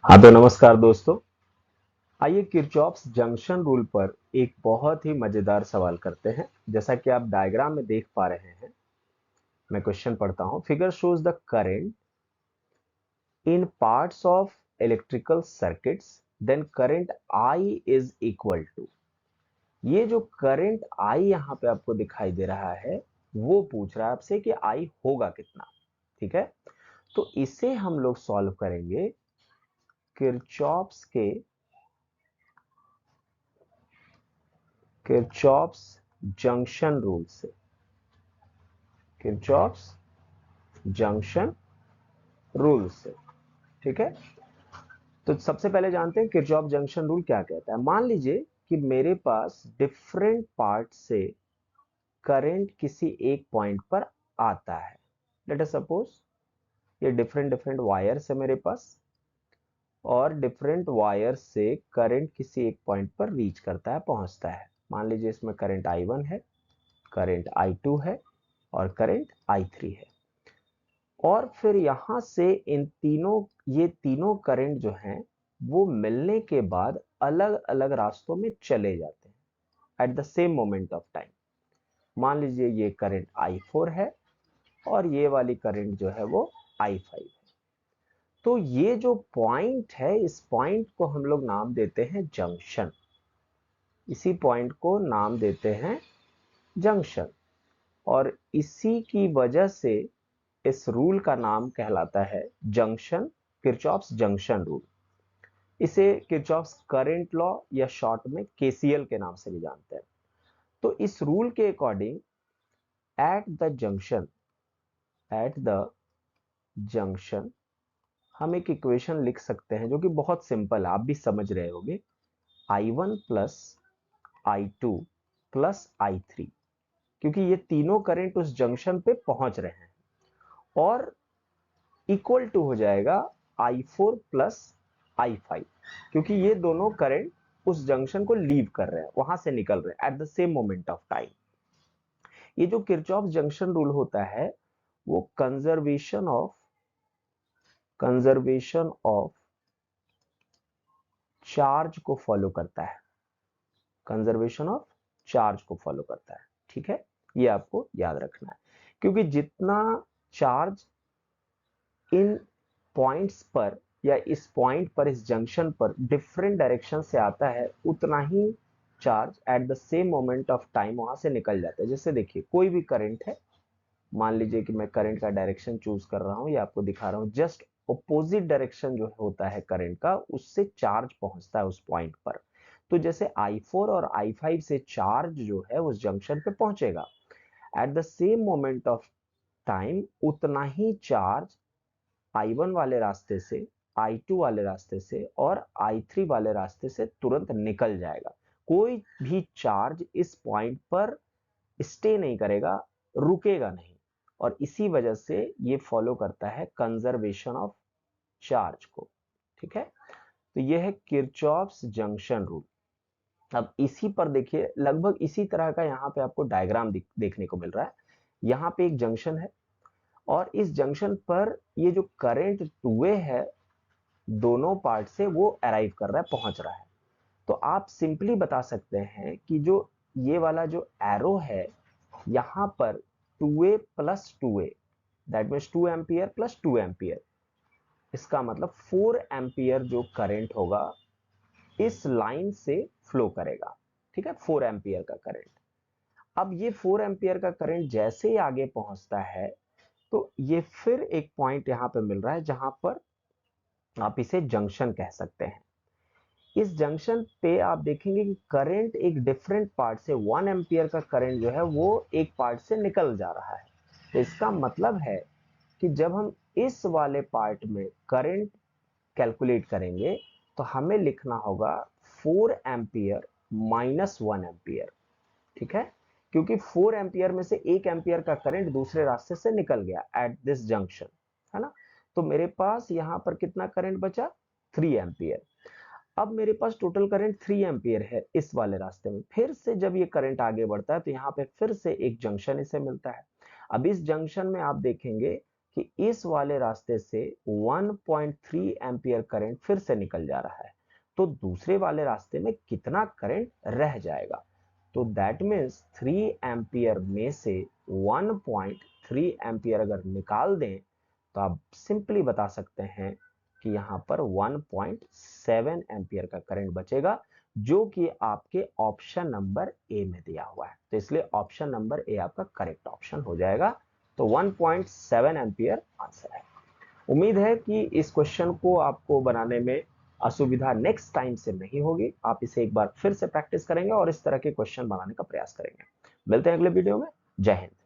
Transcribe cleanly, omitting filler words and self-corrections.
हाँ तो नमस्कार दोस्तों। आइए किरचॉफ्स जंक्शन रूल पर एक बहुत ही मजेदार सवाल करते हैं। जैसा कि आप डायग्राम में देख पा रहे हैं, मैं क्वेश्चन पढ़ता हूं। Figure shows the current in parts of electrical circuits, then current I is equal to. ये जो करंट आई यहाँ पे आपको दिखाई दे रहा है, वो पूछ रहा है आपसे कि आई होगा कितना। ठीक है, तो इसे हम लोग सॉल्व करेंगे किरचॉफ्स किरचॉफ्स जंक्शन रूल से। किरचॉफ्स जंक्शन रूल से। ठीक है, तो सबसे पहले जानते हैं किरचॉफ जंक्शन रूल क्या कहता है। मान लीजिए कि मेरे पास डिफरेंट पार्ट से करंट किसी एक पॉइंट पर आता है। लेट अस सपोज ये डिफरेंट डिफरेंट वायर्स है मेरे पास, और डिफरेंट वायर से करंट किसी एक पॉइंट पर रीच करता है, पहुंचता है। मान लीजिए इसमें करंट I1 है, करंट I2 है और करंट I3 है। और फिर यहां से ये तीनों करंट जो हैं वो मिलने के बाद अलग अलग रास्तों में चले जाते हैं eight the same moment of time. मान लीजिए ये करंट I4 है और ये वाली करंट जो है वो I5 है। तो ये जो पॉइंट है, इस पॉइंट को हम लोग नाम देते हैं जंक्शन। इसी पॉइंट को नाम देते हैं जंक्शन। और इसी की वजह से इस रूल का नाम कहलाता है जंक्शन, किरचॉफ्स जंक्शन रूल। इसे किरचॉफ्स करंट लॉ या शॉर्ट में केसीएल के नाम से भी जानते हैं। तो इस रूल के according at the junction at the junction हम एक इक्वेशन लिख सकते हैं जो कि बहुत सिंपल है, आप भी समझ रहे होंगे। I1 plus I2 plus I3, क्योंकि ये तीनों करंट उस जंक्शन पे पहुंच रहे हैं, और इक्वल टू हो जाएगा I4 प्लस I5, क्योंकि ये दोनों करंट उस जंक्शन को लीव कर रहे हैं, वहां से निकल रहे हैं eight the same moment of time. ये जो किरचॉफ जंक्शन रूल होता है वो कंजर्वेशन ऑफ चार्ज को फॉलो करता है। कंजर्वेशन ऑफ चार्ज को फॉलो करता है। ठीक है, ये आपको याद रखना है, क्योंकि जितना चार्ज इन पॉइंट्स पर या इस पॉइंट पर, इस जंक्शन पर डिफरेंट डायरेक्शन से आता है, उतना ही charge at the same moment of time वहां से निकल जाता है। जैसे देखिए कोई भी करंट है, मान लीजिए कि मैं करंट का डायरेक्शन चूज कर रहा हूं, ये आपको दिखा रहा हूं। जस्ट ऑपोजिट डायरेक्शन जो होता है करंट का, उससे चार्ज पहुंचता है उस पॉइंट पर। तो जैसे I4 और I5 से चार्ज जो है उस जंक्शन पे पहुंचेगा, eight the same moment of time उतना ही चार्ज I1 वाले रास्ते से, I2 वाले रास्ते से और I3 वाले रास्ते से तुरंत निकल जाएगा। कोई भी चार्ज इस पॉइंट पर स्टे नहीं करेगा, रुकेगा नहीं। और इसी वजह से ये फॉलो करता है कंजर्वेशन ऑफ चार्ज को। ठीक है, तो ये है किरचॉफ्स जंक्शन रूल। अब इसी पर देखिए, लगभग इसी तरह का यहाँ पे आपको डायग्राम देखने को मिल रहा है। यहाँ पे एक जंक्शन है, और इस जंक्शन पर ये जो करंट टू वे है, दोनों पार्ट से वो अराइव कर रहा है, पहुंच रहा है। तो आप सिंपली बता सकते हैं कि जो ये वाला जो एरो है यहां पर, 2a plus 2a, that means 2 ampere plus 2 ampere, इसका मतलब 4 एम्पियर जो करंट होगा इस लाइन से फ्लो करेगा। ठीक है, 4 एम्पियर का करंट। अब ये 4 एम्पियर का करंट जैसे ही आगे पहुंचता है, तो ये फिर एक पॉइंट यहां पे मिल रहा है जहां पर आप इसे जंक्शन कह सकते हैं। इस जंक्शन पे आप देखेंगे कि करंट एक डिफरेंट पार्ट से, 1 एम्पियर का करंट जो है वो एक पार्ट से निकल जा रहा है। तो इसका मतलब है कि जब हम इस वाले पार्ट में करंट कैलकुलेट करेंगे तो हमें लिखना होगा 4 एम्पियर माइनस 1 एम्पियर। ठीक है, क्योंकि 4 एम्पियर में से 1 एम्पियर का करंट दूसरे रास्ते से निकल गया एट दिस जंक्शन, है ना। तो मेरे पास यहां पर कितना करंट बचा, 3 एम्पियर। अब मेरे पास टोटल करंट 3 एम्पियर है इस वाले रास्ते में। फिर से जब ये करंट आगे बढ़ता है तो यहाँ पे फिर से एक जंक्शन इसे मिलता है। अब इस जंक्शन में आप देखेंगे कि इस वाले रास्ते से 1.3 एम्पियर करंट फिर से निकल जा रहा है, तो दूसरे वाले रास्ते में कितना करंट रह जाएगा। तो दैट मीन्स 3 एम्पियर में से 1.3 एम्पियर अगर निकाल दें तो आप सिंपली बता सकते हैं कि यहां पर 1.7 एम्पियर का करंट बचेगा, जो कि आपके ऑप्शन नंबर ए में दिया हुआ है। तो इसलिए ऑप्शन नंबर ए आपका करेक्ट ऑप्शन हो जाएगा। तो 1.7 एम्पियर आंसर है। उम्मीद है कि इस क्वेश्चन को आपको बनाने में असुविधा नेक्स्ट टाइम से नहीं होगी। आप इसे एक बार फिर से प्रैक्टिस करेंगे और इस तरह के क्वेश्चन बनाने का प्रयास करेंगे। मिलते हैं अगले वीडियो में। जय हिंद।